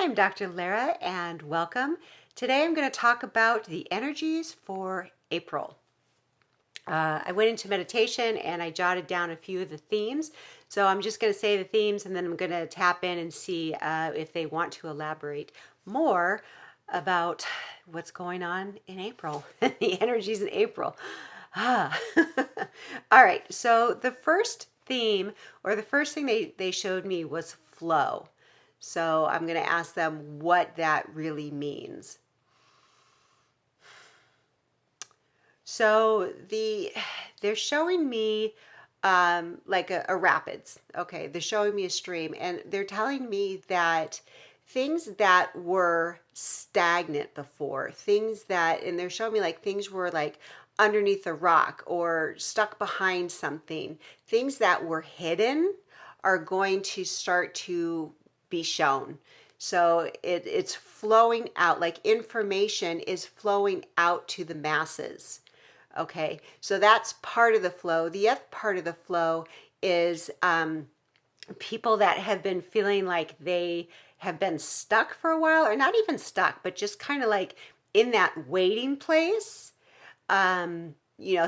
I'm Dr. Lara and welcome. Today I'm going to talk about the energies for April. I went into meditation and I jotted down a few of the themes. So I'm just going to say the themes and then I'm going to tap in and see if they want to elaborate more about what's going on in April, the energies in April. Ah. All right, so the first theme or the first thing they showed me was flow. So I'm going to ask them what that really means. So they're showing me like a rapids. Okay, they're showing me a stream, and they're telling me that things that were stagnant before, things that, and they're showing me like things were like underneath a rock or stuck behind something, things that were hidden are going to start to be shown. So it's flowing out, like information is flowing out to the masses. Okay, so that's part of the flow. The other part of the flow is people that have been feeling like they have been stuck for a while, or not even stuck, but just kind of like in that waiting place.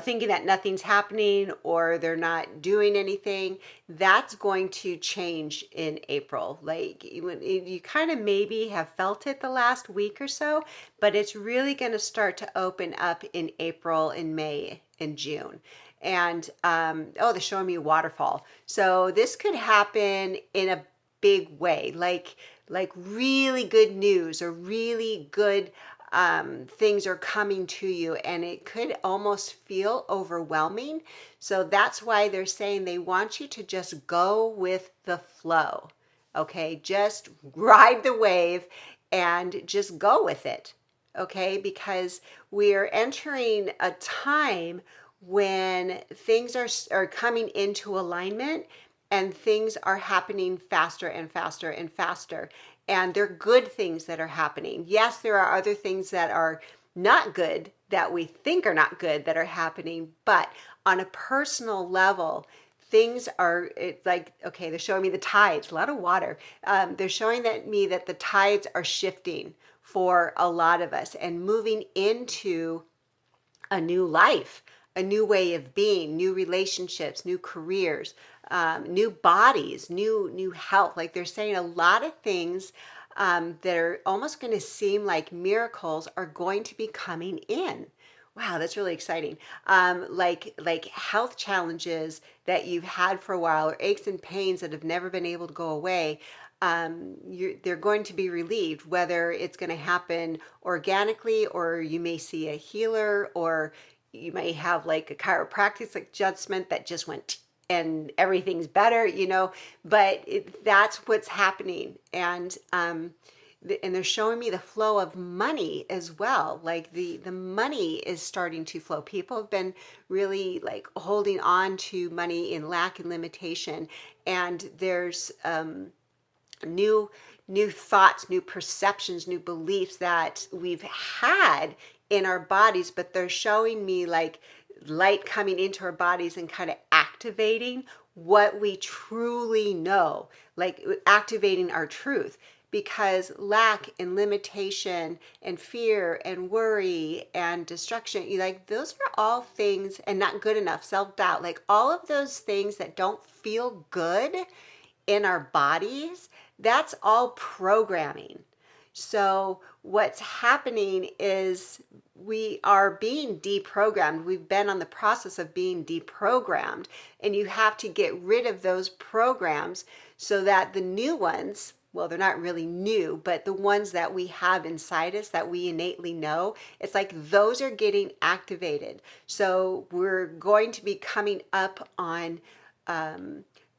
Thinking that nothing's happening or they're not doing anything, that's going to change in April. Like you kind of maybe have felt it the last week or so, but it's really going to start to open up in April, in May, and June. And they're showing me a waterfall. So this could happen in a big way, like really good news or really good things are coming to you, and it could almost feel overwhelming. So that's why they're saying they want you to just go with the flow. Okay, just ride the wave and just go with it. Okay, because we're entering a time when things are coming into alignment and things are happening faster and faster and faster. And they're good things that are happening. Yes, there are other things that are not good that we think are not good that are happening, but on a personal level, things are, it's like, okay, they're showing me the tides, a lot of water. They're showing me that the tides are shifting for a lot of us and moving into a new life, a new way of being, new relationships, new careers, new bodies, new health. Like they're saying a lot of things that are almost going to seem like miracles are going to be coming in. Wow, that's really exciting. Like health challenges that you've had for a while, or aches and pains that have never been able to go away. They're going to be relieved, whether it's going to happen organically, or you may see a healer, or you may have like a chiropractic adjustment that just went and everything's better. But that's what's happening. And they're showing me the flow of money as well. Like the money is starting to flow. People have been really like holding on to money in lack and limitation, and there's new thoughts, new perceptions, new beliefs that we've had in our bodies, but they're showing me like light coming into our bodies and kind of activating what we truly know, like activating our truth. Because lack and limitation and fear and worry and destruction, like those are all things, and not good enough, self-doubt, like all of those things that don't feel good in our bodies, that's all programming. So what's happening is we are being deprogrammed. We've been on the process of being deprogrammed, and you have to get rid of those programs so that the new ones, well, they're not really new, but the ones that we have inside us that we innately know, it's like those are getting activated. So we're going to be coming up on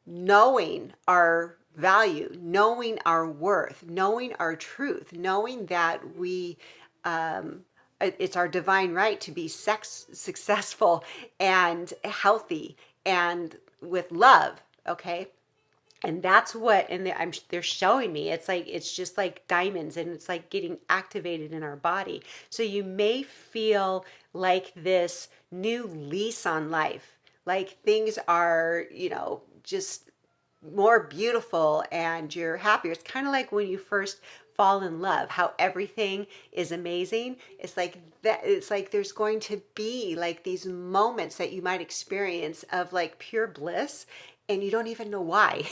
knowing our value, knowing our worth, knowing our truth, knowing that it's our divine right to be successful and healthy and with love. Okay. And that's what, and they're showing me, it's just like diamonds, and it's like getting activated in our body. So you may feel like this new lease on life, like things are, just more beautiful and you're happier. It's kind of like when you first fall in love, how everything is amazing. It's like that, it's like there's going to be like these moments that you might experience of like pure bliss, and you don't even know why.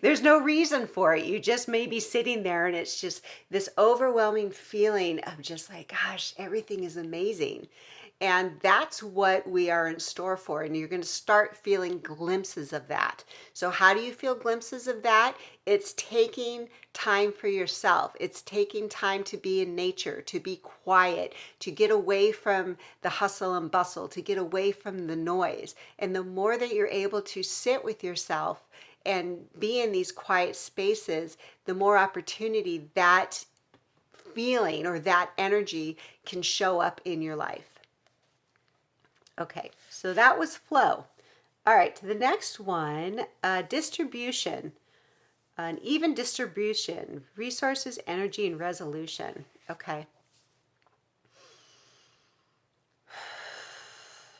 There's no reason for it. You just may be sitting there and it's just this overwhelming feeling of just like, gosh, everything is amazing. And that's what we are in store for. And you're going to start feeling glimpses of that. So, how do you feel glimpses of that? It's taking time for yourself. It's taking time to be in nature, to be quiet, to get away from the hustle and bustle, to get away from the noise. And the more that you're able to sit with yourself and be in these quiet spaces, the more opportunity that feeling or that energy can show up in your life. Okay, so that was flow. All right, to the next one, distribution, an even distribution, resources, energy, and resolution. Okay.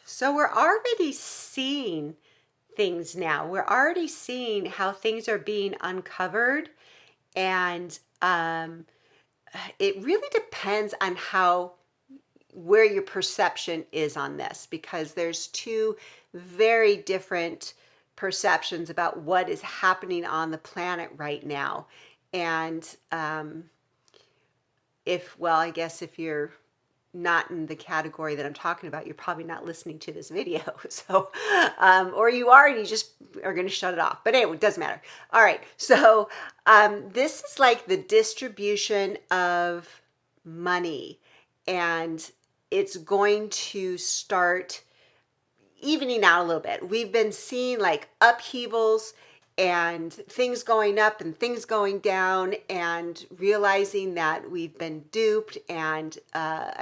So we're already seeing things now. We're already seeing how things are being uncovered, and it really depends on where your perception is on this, because there's two very different perceptions about what is happening on the planet right now. And I guess if you're not in the category that I'm talking about, you're probably not listening to this video. So, or you are and you just are going to shut it off. But anyway, it doesn't matter. All right. So, this is like the distribution of money, and it's going to start evening out a little bit. We've been seeing like upheavals and things going up and things going down, and realizing that we've been duped. And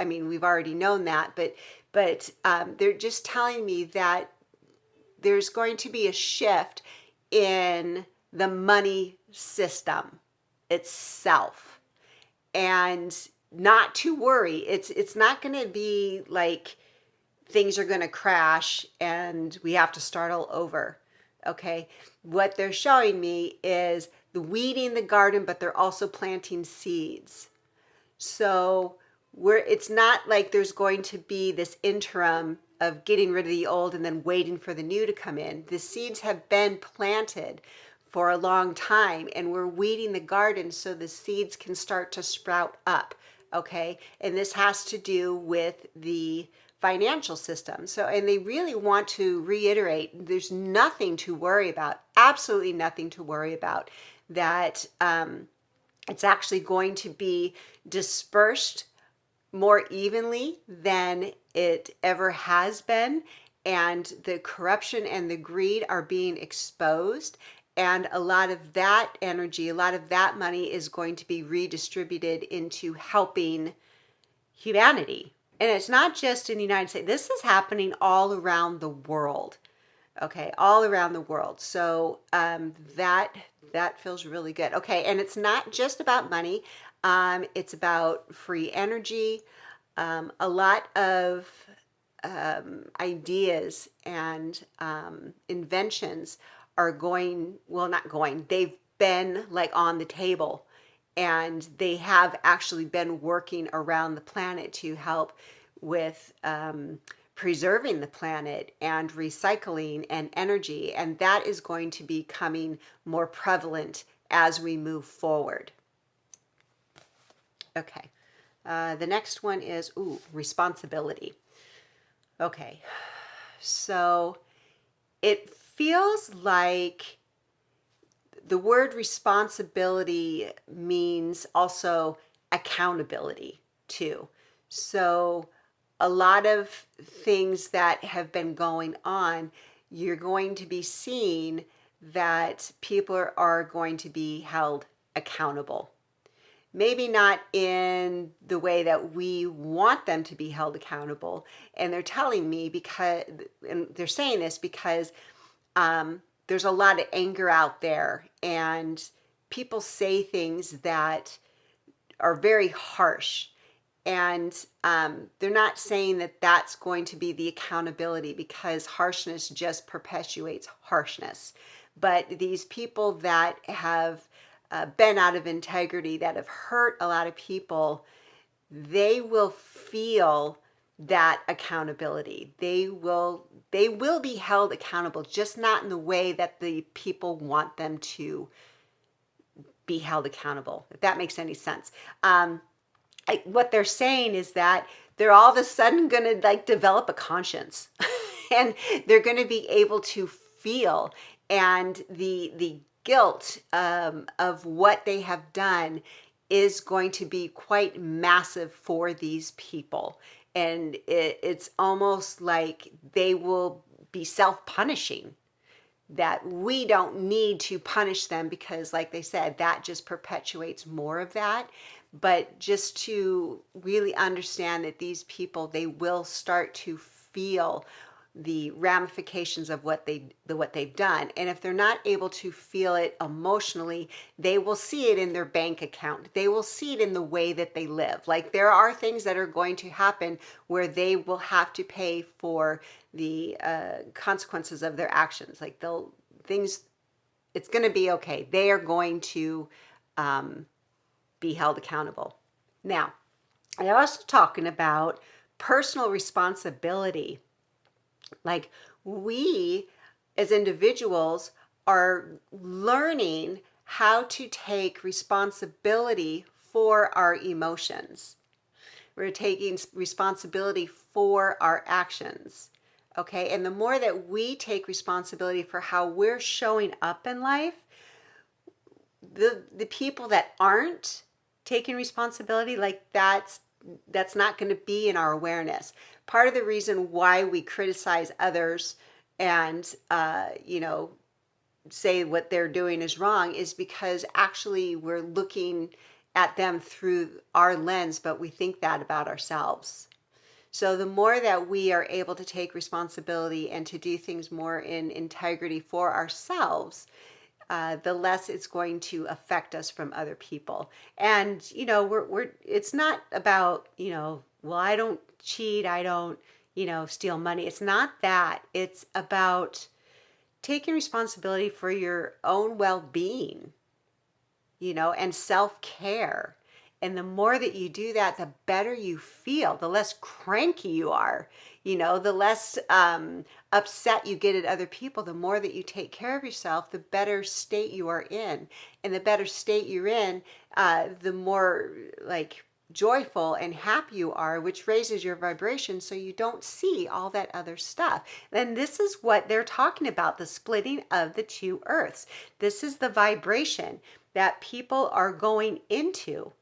we've already known that, but they're just telling me that there's going to be a shift in the money system itself. And not to worry. It's not going to be like things are going to crash and we have to start all over. Okay? What they're showing me is the weeding the garden, but they're also planting seeds. So it's not like there's going to be this interim of getting rid of the old and then waiting for the new to come in. The seeds have been planted for a long time, and we're weeding the garden so the seeds can start to sprout up. Okay, and this has to do with the financial system. So, and they really want to reiterate, there's nothing to worry about, absolutely nothing to worry about, that it's actually going to be dispersed more evenly than it ever has been. And the corruption and the greed are being exposed. And a lot of that energy, a lot of that money is going to be redistributed into helping humanity. And it's not just in the United States. This is happening all around the world. Okay, all around the world. So that feels really good. Okay, and it's not just about money. It's about free energy. A lot of ideas and inventions are they've been like on the table, and they have actually been working around the planet to help with preserving the planet and recycling and energy, and that is going to be becoming more prevalent as we move forward. Okay, the next one is responsibility. Okay, so it feels like the word responsibility means also accountability too. So a lot of things that have been going on, you're going to be seeing that people are going to be held accountable. Maybe not in the way that we want them to be held accountable. And they're telling me and they're saying this because there's a lot of anger out there, and people say things that are very harsh. And they're not saying that that's going to be the accountability, because harshness just perpetuates harshness. But these people that have been out of integrity, that have hurt a lot of people, they will feel that accountability. They will be held accountable, just not in the way that the people want them to be held accountable, if that makes any sense. What they're saying is that they're all of a sudden going to like develop a conscience and they're going to be able to feel, and the guilt of what they have done is going to be quite massive for these people. And it's almost like they will be self-punishing, that we don't need to punish them because, like they said, that just perpetuates more of that. But just to really understand that these people, they will start to feel the ramifications of what they've done. And if they're not able to feel it emotionally, they will see it in their bank account. They will see it in the way that they live. Like, there are things that are going to happen where they will have to pay for the consequences of their actions. Like, it's going to be okay. They are going to be held accountable. Now, I'm also talking about personal responsibility. Like, we as individuals are learning how to take responsibility for our emotions. We're taking responsibility for our actions. Okay, and the more that we take responsibility for how we're showing up in life, the people that aren't taking responsibility, like that's not going to be in our awareness. Part of the reason why we criticize others and say what they're doing is wrong is because actually we're looking at them through our lens, but we think that about ourselves. So the more that we are able to take responsibility and to do things more in integrity for ourselves, the less it's going to affect us from other people. And it's not about well, I don't cheat, I don't steal money. It's not that. It's about taking responsibility for your own well-being, and self-care. And the more that you do that, the better you feel, the less cranky you are, the less upset you get at other people. The more that you take care of yourself, the better state you are in. And the better state you're in, the more like joyful and happy you are, which raises your vibration so you don't see all that other stuff. And this is what they're talking about, the splitting of the two earths. This is the vibration that people are going into.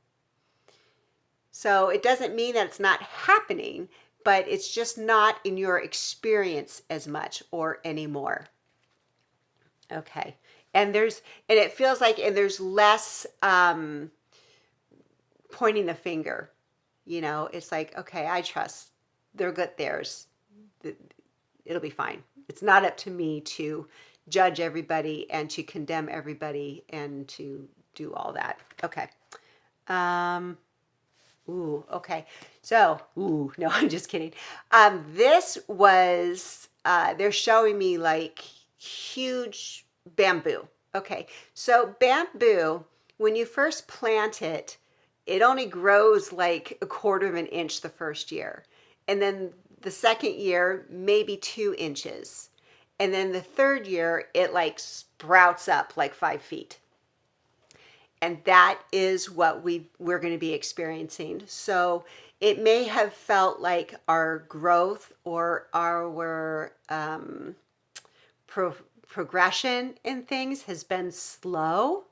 So it doesn't mean that it's not happening, but it's just not in your experience as much or anymore. Okay. And it feels like, and there's less pointing the finger. It's like, okay, I trust. They're good. It'll be fine. It's not up to me to judge everybody and to condemn everybody and to do all that. Okay. Okay. So, no, I'm just kidding. This was, they're showing me like huge bamboo. Okay. So bamboo, when you first plant it, it only grows like 1/4 of an inch the first year. And then the second year, maybe 2 inches. And then the third year, it like sprouts up like 5 feet. And that is what we're going to be experiencing. So it may have felt like our growth or our progression in things has been slow.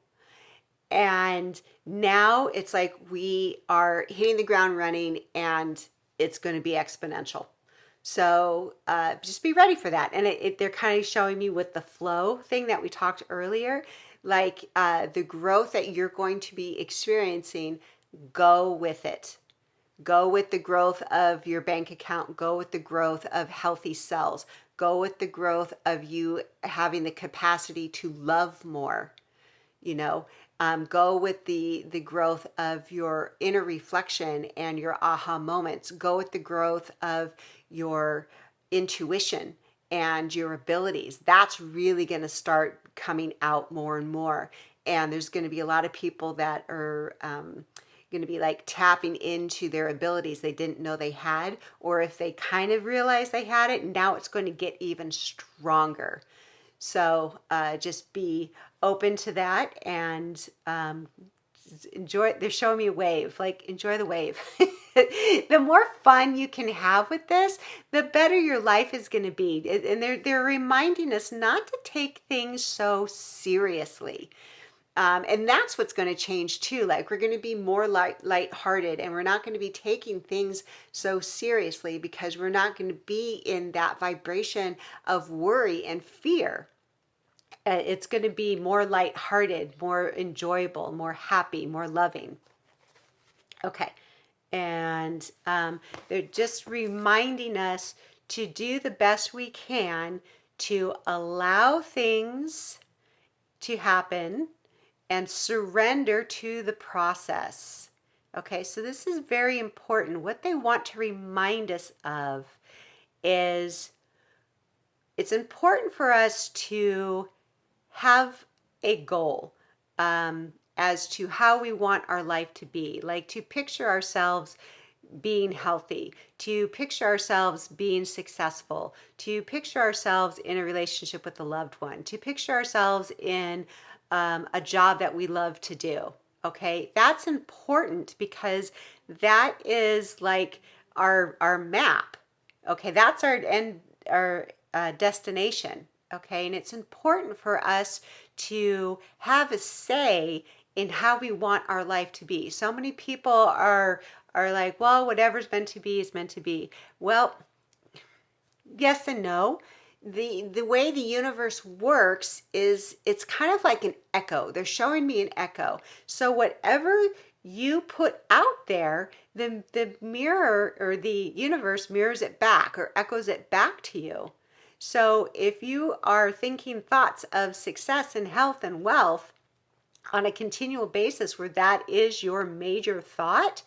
And now it's like we are hitting the ground running and it's going to be exponential. So just be ready for that. And they're kind of showing me with the flow thing that we talked earlier, like the growth that you're going to be experiencing, go with it. Go with the growth of your bank account. Go with the growth of healthy cells. Go with the growth of you having the capacity to love more. Go with the growth of your inner reflection and your aha moments. Go with the growth of your intuition and your abilities. That's really going to start coming out more and more. And there's going to be a lot of people that are going to be like tapping into their abilities they didn't know they had, or if they kind of realized they had it, now it's going to get even stronger. So just be open to that and enjoy. They're showing me a wave, like enjoy the wave. The more fun you can have with this, the better your life is going to be. And they're reminding us not to take things so seriously. And that's what's going to change too. Like we're going to be more lighthearted, and we're not going to be taking things so seriously because we're not going to be in that vibration of worry and fear. It's going to be more lighthearted, more enjoyable, more happy, more loving. Okay. And they're just reminding us to do the best we can to allow things to happen and surrender to the process. Okay, so this is very important. What they want to remind us of is it's important for us to have a goal as to how we want our life to be, like to picture ourselves being healthy, to picture ourselves being successful, to picture ourselves in a relationship with a loved one, to picture ourselves in a job that we love to do. Okay, that's important because that is like our map. Okay, that's our end, our destination. Okay, and it's important for us to have a say in how we want our life to be. So many people are like, well, whatever's meant to be is meant to be. Well, yes and no. The way the universe works is it's kind of like an echo. They're showing me an echo. So whatever you put out there, the mirror or the universe mirrors it back or echoes it back to you. So if you are thinking thoughts of success and health and wealth on a continual basis where that is your major thought,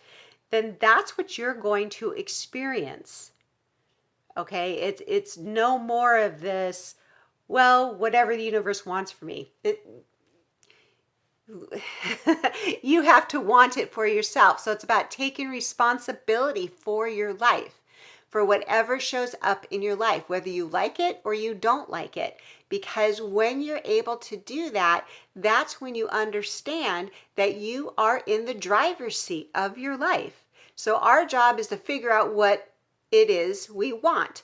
then that's what you're going to experience. Okay, it's no more of this, well, whatever the universe wants for me. You have to want it for yourself. So it's about taking responsibility for your life, for whatever shows up in your life, whether you like it or you don't like it. Because when you're able to do that, that's when you understand that you are in the driver's seat of your life. So our job is to figure out what it is we want.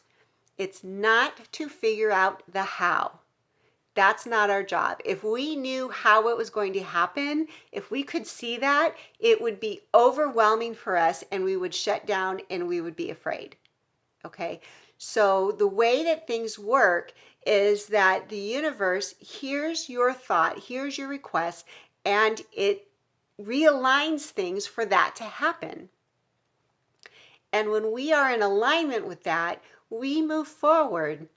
It's not to figure out the how. That's not our job. If we knew how it was going to happen, if we could see that, it would be overwhelming for us and we would shut down and we would be afraid. Okay? So the way that things work is that the universe hears your thought, hears your request, and it realigns things for that to happen. And when we are in alignment with that, we move forward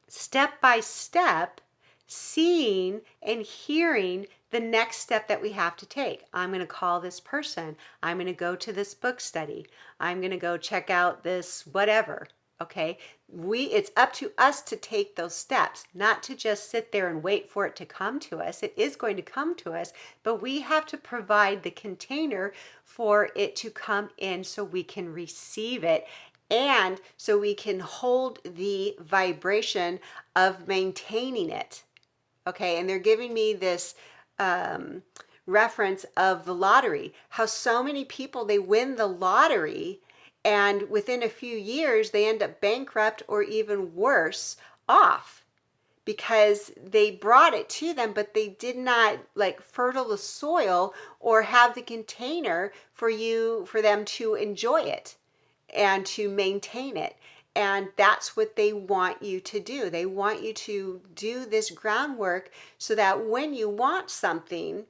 step by step, seeing and hearing the next step that we have to take. I'm going to call this person. I'm going to go to this book study. I'm going to go check out this whatever. Okay, it's up to us to take those steps, not to just sit there and wait for it to come to us. It is going to come to us, but we have to provide the container for it to come in so we can receive it and so we can hold the vibration of maintaining it. Okay, and they're giving me this reference of the lottery, how so many people, they win the lottery and within a few years, they end up bankrupt or even worse off because they brought it to them, but they did not like fertile the soil or have the container for them to enjoy it and to maintain it. And that's what they want you to do. They want you to do this groundwork so that when you want something,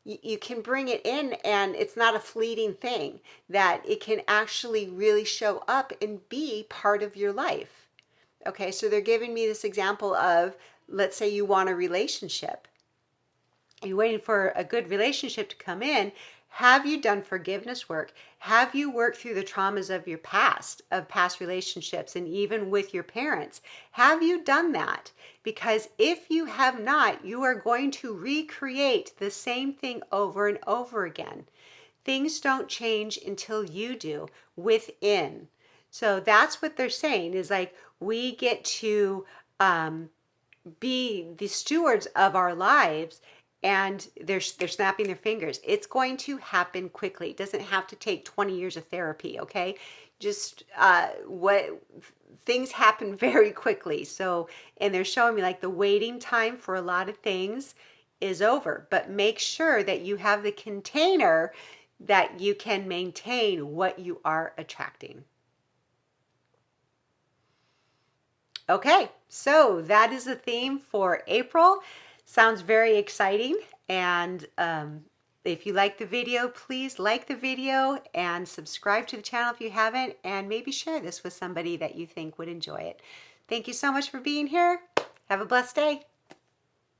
you can bring it in and it's not a fleeting thing, that it can actually really show up and be part of your life. Okay, so they're giving me this example of, let's say you want a relationship. You're waiting for a good relationship to come in. Have you done forgiveness work? Have you worked through the traumas of your past, of past relationships, and even with your parents? Have you done that? Because if you have not, you are going to recreate the same thing over and over again. Things don't change until you do within. So that's what they're saying is like we get to be the stewards of our lives, and they're snapping their fingers. It's going to happen quickly. It doesn't have to take 20 years of therapy, okay? Just what things happen very quickly. So, and they're showing me like the waiting time for a lot of things is over, but make sure that you have the container that you can maintain what you are attracting. Okay, so that is the theme for April. Sounds very exciting. And if you like the video, please like the video and subscribe to the channel if you haven't, and maybe share this with somebody that you think would enjoy it. Thank you so much for being here. Have a blessed day.